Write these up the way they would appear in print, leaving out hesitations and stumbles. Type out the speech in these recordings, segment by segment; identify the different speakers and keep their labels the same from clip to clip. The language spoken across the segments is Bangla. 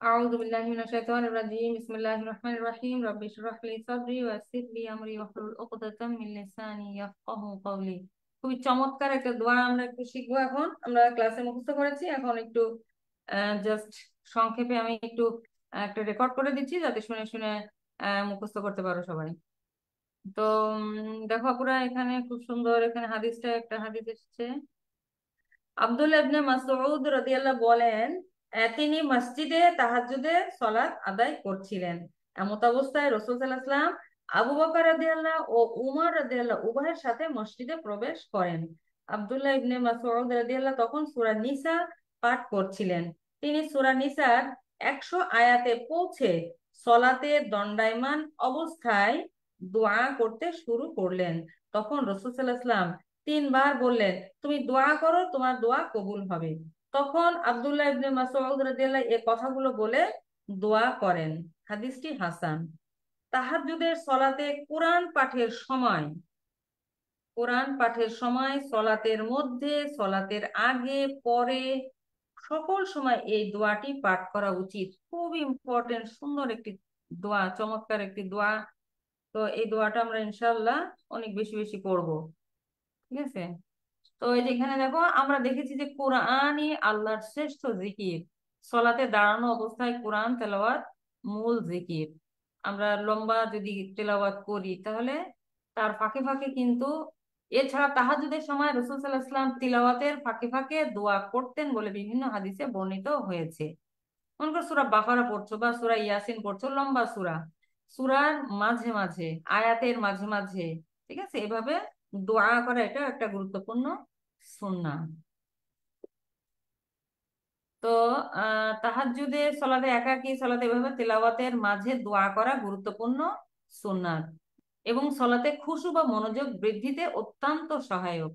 Speaker 1: أعوذ بالله من الشيطان الرجيم بسم الله الرحمن الرحيم رب اشرح لي صدري ويسر لي أمري واحلل عقدة من লিসানি ইয়াফকাহু কওলি। খুবই চমৎকার একটা দোয়া আমরা একটু শিখবো। এখন আমরা ক্লাসে মুখস্থ করেছি, এখন একটু জাস্ট সংক্ষেপে আমি একটু একটা রেকর্ড করে দিচ্ছি যাতে শুনে শুনে মুখস্থ করতে পারো সবাই। তো দেখো পুরা এখানে খুব সুন্দর, এখানে হাদিসটা একটা হাদিস এসেছে। আব্দুল্লাহ ইবনে মাসউদ রাদিয়াল্লাহু বলেন, তিনি মসজিদে তাহাজ্জুদে সলাত আদায় করছিলেন। এমত অবস্থায় রাসূল সাল্লাল্লাহু আলাইহি ওয়াসাল্লাম আবু বকর রাদিয়াল্লাহু ও উমর রাদিয়াল্লাহু উভয়ের সাথে মসজিদে প্রবেশ করেন। আব্দুল্লাহ ইবনে মাসউদ রাদিয়াল্লাহু তখন সূরা নিসা পাঠ করছিলেন। তিনি সূরা নিসার 100 আয়াতে পৌঁছে সলাতে দণ্ডায়মান অবস্থায় দোয়া করতে শুরু করলেন। তখন রাসূল সাল্লাল্লাহু আলাইহি ওয়াসাল্লাম 3 বার বললেন, তুমি দোয়া করো, তোমার দোয়া কবুল হবে। তখন আব্দুল্লাহ ইবনে মাসউদ রাদিয়াল্লাহু এ কথাগুলো বলে দোয়া করেন। হাদিসটি হাসান। তাহাজ্জুদের সলাতে কোরআন পাঠের সময় সলাতের মধ্যে, সলাতের আগে, পরে, সকল সময় এই দোয়াটি পাঠ করা উচিত। খুব ইম্পর্টেন্ট, সুন্দর একটি দোয়া, চমৎকার একটি দোয়া। তো এই দোয়াটা আমরা ইনশাআল্লাহ অনেক বেশি বেশি পড়বো। ঠিক আছে। তো এই যে এখানে দেখো, আমরা দেখেছি যে কোরআনই আল্লাহর শ্রেষ্ঠ জিকির। সলাতে দাঁড়ানো অবস্থায় কোরআন তেলাওয়াত মূল জিকির। আমরা লম্বা যদি তেলাওয়াত করি তাহলে তার ফাঁকে ফাঁকে কিন্তু, এছাড়া তাহাজ্জুদের সময় রাসূল সাল্লাল্লাহু আলাইহি ওয়াসাল্লাম তিলাওয়াতের ফাঁকে ফাঁকে দোয়া করতেন বলে বিভিন্ন হাদিসে বর্ণিত হয়েছে। মনে করো সূরা বাকারা পড়ছো বা সূরা ইয়াসিন পড়ছো, লম্বা সূরা, সূরার মাঝে মাঝে, আয়াতের মাঝে মাঝে, ঠিক আছে, এভাবে দোয়া করা এটা একটা গুরুত্বপূর্ণ সুন্নাহ। তো তাহাজ্জুদে সলাতে, একাকী সলাতে এভাবে তেলাওয়াতের মাঝে দোয়া করা গুরুত্বপূর্ণ সুন্নাহ এবং সলাতে খুশু বা মনোযোগ বৃদ্ধিতে অত্যন্ত সহায়ক।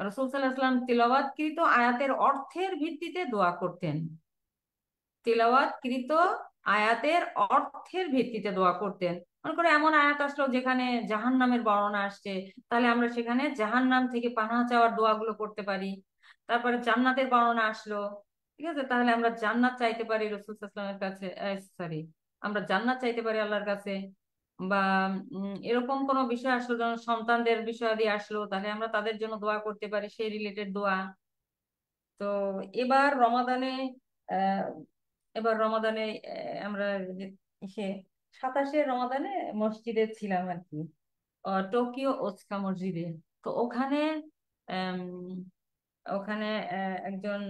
Speaker 1: রাসূল সাল্লাল্লাহু আলাইহি ওয়াসাল্লাম তিলাওয়াতকৃত আয়াতের অর্থের ভিত্তিতে দোয়া করতেন। তিলাওয়াতকৃত আয়াতের অর্থের ভিত্তিতে দোয়া করতেন। মনে করে এমন আয়াত আসলো যেখানে জাহান্নামের বর্ণনা আসছে, তাহলে আমরা সেখানে জাহান্নাম থেকে পানাহ চাওয়ার দোয়াগুলো করতে পারি। তারপরে জান্নাতের বর্ণনা আসলো, ঠিক আছে, তাহলে আমরা জান্নাত চাইতে পারি রাসূল সাল্লাল্লাহু আলাইহি ওয়াসাল্লামের কাছে, সরি, আমরা জান্নাত চাইতে পারি আল্লাহর কাছে। বা এরকম কোনো বিষয় আসলো, যেমন সন্তানদের বিষয়াদি আসলো, তাহলে আমরা তাদের জন্য দোয়া করতে পারি, সেই রিলেটেড দোয়া। তো এবার রমাদানে, আহ এবার রমাদানে আমরা যে সে 27শে রমাদানে মসজিদে ছিলাম আর কি, টোকিও ওস্কা মসজিদে। তো ওখানে আম, ওখানে একজন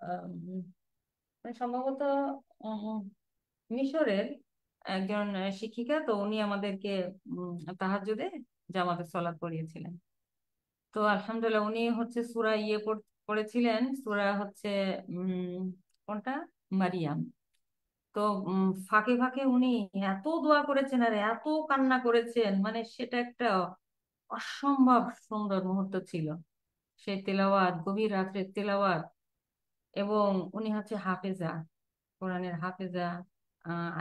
Speaker 1: আম, মানে সম্ভবত উম, মিশরের একজন শিক্ষিকা, তো উনি আমাদেরকে তাহাজ্জুদে জামাতে সলাত পড়িয়েছিলেন। তো আলহামদুলিল্লাহ উনি হচ্ছে সূরা পড়েছিলেন, সূরা হচ্ছে উম কোনটা, মারিয়াম। তো ফাঁকে ফাঁকে উনি এত দোয়া করেছেন আর এত কান্না করেছেন, মানে সেটা একটা অসম্ভব সুন্দর মুহূর্ত ছিল। সেই তেলাওয়াত, গভীর রাত্রের তেলাওয়াত। এবং উনি হচ্ছে হাফেজা, কোরআনের হাফেজা,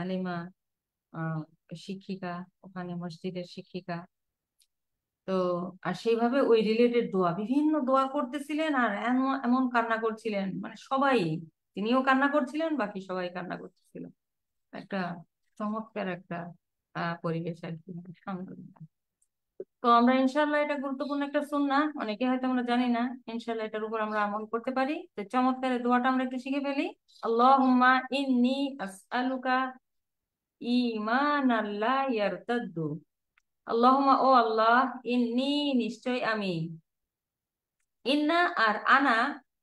Speaker 1: আলিমা, আহ শিক্ষিকা, ওখানে মসজিদের শিক্ষিকা। তো আর সেইভাবে ওই রিলেটেড দোয়া, বিভিন্ন দোয়া করতেছিলেন আর এমন এমন কান্না করছিলেন, মানে সবাই, তিনিও কান্না করছিলেন, বাকি সবাই কান্না করতেছিল। একটা চমৎকার একটা পরিবেশ আর কি, আলহামদুলিল্লাহ। তো আমরা ইনশাল্লাহ, এটা গুরুত্বপূর্ণ একটা সুন্নাহ, অনেকে হয়তো আমরা জানি না, ইনশাল্লাহ এটার উপর আমরা আমল করতে পারি। তো চমৎকার এই দোয়াটা আমরা একটু শিখে ফেলি। আল্লাহুম্মা ইন্নী আসআলুকা ঈমানাল লা ইয়ারতাদ্দু। আল্লাহুম্মা, ও আল্লাহ, ইন্নী, নিশ্চয় আমি, ইন্না আর আনা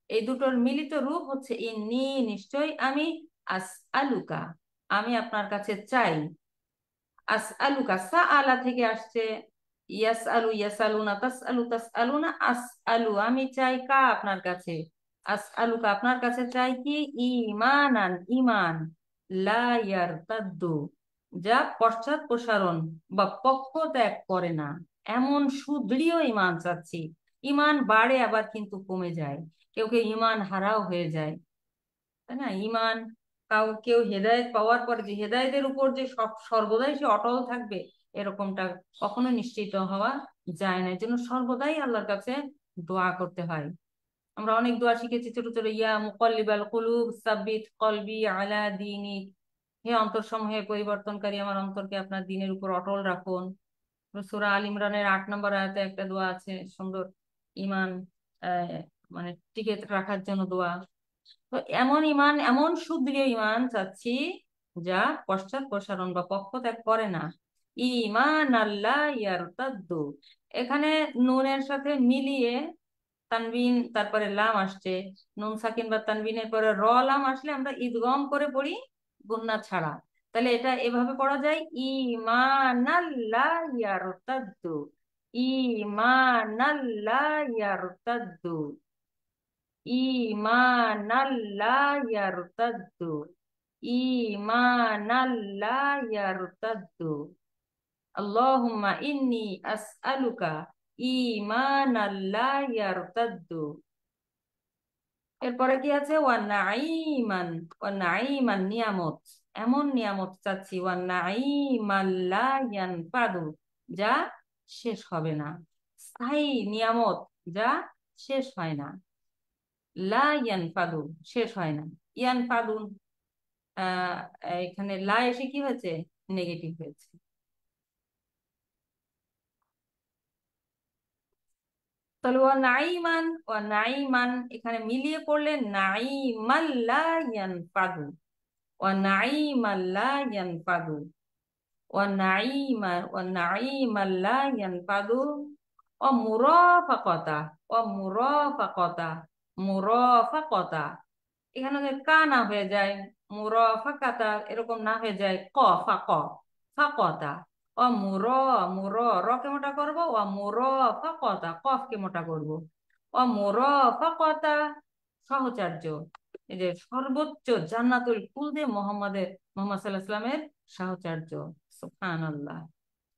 Speaker 1: এই দুটোর মিলিত রূপ হচ্ছে ইন্নী, নিশ্চয় আমি, আস আলুকা, আমি আপনার কাছে চাই। আস আলুকা সা আলা থেকে আসছে, ইয়াস আলু ইয়াসালুনা, তাস আলু তাস আলুনা, আস আলু আমি চাই, কা আপনার কাছে, আস আলুকা আপনার কাছে চাই কি, ইমানান ইমান, লা ইয়ারতাদ্দু যা পশ্চাৎ প্রসারণ বা পক্ষ ত্যাগ করে না, এমন সুদৃঢ় ইমান চাচ্ছি। ইমান বাড়ে আবার কিন্তু কমে যায়, কেউ কেউ ইমান হারাও হয়ে যায়, তাই না? ইমান, কেউ হেদায়েত পাওয়ার পরে যে হেদায়েতের উপর যে সব সর্বদাই সে অটল থাকবে, এরকমটা কখনো নিশ্চিত হওয়া যায় না। এর জন্য সর্বদাই আল্লাহর কাছে দোয়া করতে হয়। আমরা অনেক দোয়া শিখেছি ছোট ছোট, ইয়া মুকাল্লিবাল কুলুব সাব্বিত কলবি আলা দীনিক, হে অন্তর সমূহে পরিবর্তনকারী, আমার অন্তরকে আপনার দিনের উপর অটল রাখুন। সূরা আল ইমরানের 8 নম্বর আয়াতে একটা দোয়া আছে সুন্দর, ইমান আহ, মানে টিকে রাখার জন্য দোয়া। তো এমন ইমান, এমন সুদৃঢ় ইমান চাচ্ছি যা পশ্চাৎ প্রসারণ বা পক্ষত্যাগ করে না। ইমান আল্লাহ ইয়ারতাদ্দু, এখানে নুনের সাথে মিলিয়ে তানবিন তারপরে লাম আসছে, নুন সাকিন বা তানবিনের পরে লাম আসলে আমরা ইদগম করে পড়ি গুন্না ছাড়া। তাহলে এটা এভাবে পড়া যায়, ইমানাল্লাহ ইয়ারতাদ্দু, ইমানাল্লাহ ইয়ারতাদ্দু, ইমানাল্লাহ ইয়ারতাদ্দু, ইমানাল্লাহ ইয়ারতাদ্দু। আল্লাহুম্মা ইন্নী আসআলুকা ইমানাল্লাহ ইয়ারতাদ্দু। এরপরে কি আছে, ওয়ান নাঈমান নিয়ামত, এমন নিয়ামত চাচ্ছি, ওয়ান নাঈমান লা ইয়ানফাদু, যা শেষ হবে না, স্থায়ী নিয়ামত যা শেষ হয় না। লা ইয়ানফাদু, শেষ হয় না। ইয়ানফাদুন, আহ এখানে লা এসে কি হয়েছে, নেগেটিভ হয়েছে। তাহলে ও নাইমান এখানে মিলিয়ে পড়লে নাইমান লা ইয়ানফাদু, ও নাইমান লা ইয়ানফাদু, ও নাইমান লা ইয়ানফাদু, ও মুরাফাকাতা, ও মুরাফাকাতা, মুরাফাকাতা, এখানে যদি কা না হয়ে যায়, মুরাফাকাতা এরকম না হয়ে যায়, ক, ফাক, ফাকতা, ও মুর র কে মোটা করবো, ও মুরাফাকাতা কফ কে মোটা করবো, ও মুরাফাকাতা সহচর্য, এই যে সর্বোচ্চ জান্নাতুল খুলদে মোহাম্মদ সাল্লাল্লাহু আলাইহি ওয়াসাল্লামের সাহচর্য। সুবহানাল্লাহ,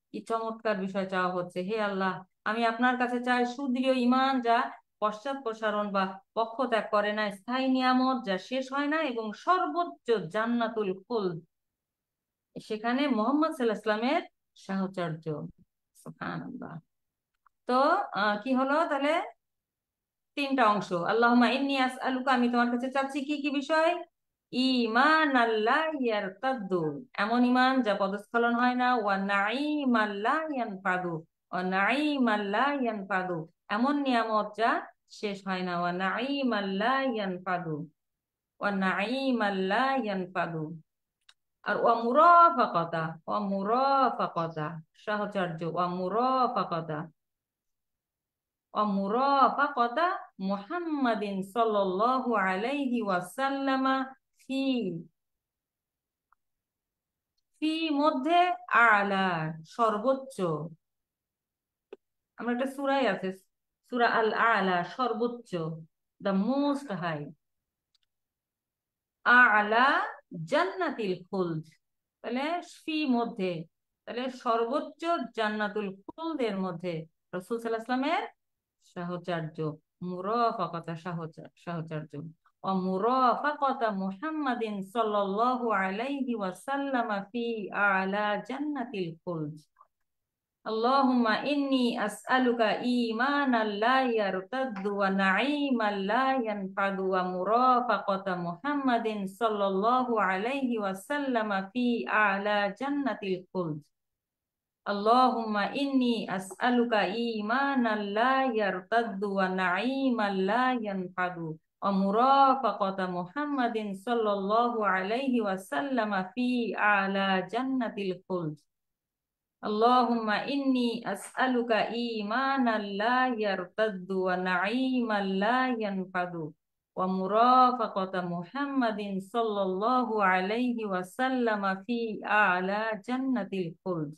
Speaker 1: কি চমৎকার বিষয় চাওয়া হচ্ছে। হে আল্লাহ, আমি আপনার কাছে চাই সুদৃঢ় ইমান যা পশ্চাৎ প্রসারণ বা পক্ষত্যাগ করে না, স্থায়ী নিয়ামত যা শেষ হয় না, এবং সর্বোচ্চ জান্নাতুল খুলদ, সেখানে মোহাম্মদ সাল্লাল্লাহু আলাইহি ওয়াসাল্লামের সাহচর্য। সুবহানাল্লাহ। তো কি হলো তাহলে, 3টা অংশ। আল্লাহুম্মা ইন্নী আসআলুকা, আমি তোমার কাছে চাচ্ছি কি কি বিষয়, ঈমান আল্লাহ ইয়ারতাদ্দু, এমন ঈমান যা পদস্খলন হয় না, ওয়া নাঈম আল্লাহ ইয়ানফাদু, ওয়া নাঈম আল্লাহ ইয়ানফাদু, এমন নিয়ামত যা শেষ হয় না, ওয়া নাঈম আল্লাহ ইয়ানফাদু, ওয়া নাঈম আল্লাহ ইয়ানফাদু। আর ওয়া মুরাফাকাতা সাহচর্য, ওয়া মুরাফাকাতা, ومرافقة محمد صلى الله عليه وسلم في ফি মধ্যে, আলা সর্বোচ্চ, আমরা একটা সূরাই আছে, সূরা আল আলা, সর্বোচ্চ, দ্য মোস্ট হাই, আলা জান্নাতিল খুলদ, তাহলে ফি মধ্যে, তাহলে সর্বোচ্চ জান্নাতুল খুলদের মধ্যে রাসূল সাল্লাল্লাহু আলাইহি ওয়াসাল্লামের সাহচর্য, মুরাফাকাতা সাহচর্য, ও মুরাফাকাতা মুহাম্মাদিন সাল্লাল্লাহু আলাইহি ওয়াসাল্লাম ফি আলা জান্নাতিল খুলদ। আল্লাহুম্মা ইন্নী আসআলুকা ঈমানান লা ইয়ারতাদ্দু, ওয়া নাঈমান লা ইয়ানফাদু, ওয়া মুরাফাকাতা মুহাম্মাদিন সাল্লাল্লাহু আলাইহি ওয়াসাল্লাম ফি আলা জান্নাতিল খুলদ। আল্লাহুম্মা ইন্নী আসআলুকা ঈমানান লা ইয়ারতাদ্দু, ওয়া নাঈমান লা ইয়ানফাদু, ওয়া মুরাফাকাতা মুহাম্মাদিন সাল্লাল্লাহু আলাইহি ওয়াসাল্লাম ফি আলা জান্নাতিল খুলদ। আল্লাহুম্মা ইন্নী আসআলুকা ঈমানান লা ইয়ারতাদ্দু, ওয়া নাঈমান লা ইয়ানফাদু, ওয়া মুরাফাকাতা মুহাম্মাদিন সাল্লাল্লাহু আলাইহি ওয়াসাল্লাম ফি আলা জান্নাতিল খুলদ।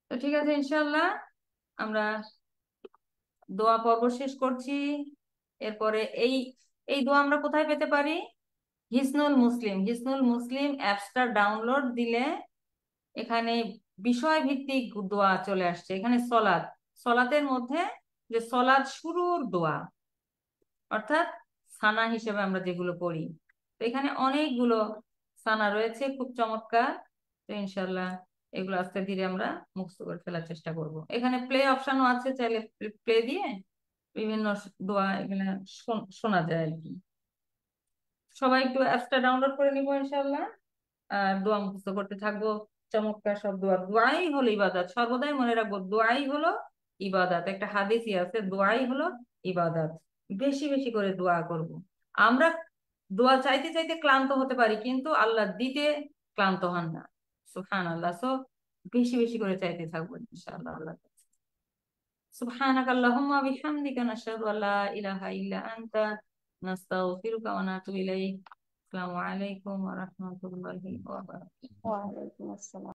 Speaker 1: তো ঠিক আছে, ইনশাআল্লাহ আমরা দোয়া পর্ব শেষ করছি। এরপরে এই এই দোয়া আমরা কোথায় পেতে পারি, হিসনুল মুসলিম অ্যাপসটা ডাউনলোড দিলে এখানে বিষয় ভিত্তিক দোয়া চলে আসছে। এখানে সলাতের মধ্যে যে সলাত শুরুর দোয়া, অর্থাৎ সানা হিসেবে আমরা যেগুলো পড়ি, তো এখানে অনেকগুলো সানা রয়েছে, খুব চমৎকার। তো ইনশাল্লাহ এগুলো আস্তে ধীরে আমরা মুখস্থ করে ফেলার চেষ্টা করব। এখানে প্লে অপশনও আছে, চাইলে প্লে দিয়ে বিভিন্ন দোয়া এগুলা শোনা যায় আর কি। সবাই একটু অ্যাপসটা ডাউনলোড করে নিবো ইনশাল্লাহ, আর দোয়া মুখস্থ করতে থাকবো। চমৎকার সব দোয়া, দোয়াই হলো ইবাদত, সর্বদাই মনে রাখবো দোয়াই হলো ইবাদত। একটা হাদিসই আছে, দোয়াই হলো ইবাদত। বেশি বেশি করে দোয়া করব। আমরা দোয়া চাইতে চাইতে ক্লান্ত হতে পারি, কিন্তু আল্লাহ দিতে ক্লান্ত হন না। সুবহানাল্লাহ। সো বেশি বেশি করে চাইতে থাকবো ইনশাআল্লাহ আল্লাহ। সুবহানাক আল্লাহুম্মা বিহামদিকা নাশহাদু আল্লা ইলাহা ইল্লা আনতা নাস্তাগফিরুকা ওয়া নাতুবু ইলাইক। আসসালামু আলাইকুম ওয়া রাহমাতুল্লাহি ওয়া বারাকাতুহু।
Speaker 2: ওয়ালাইকুম আসসালাম।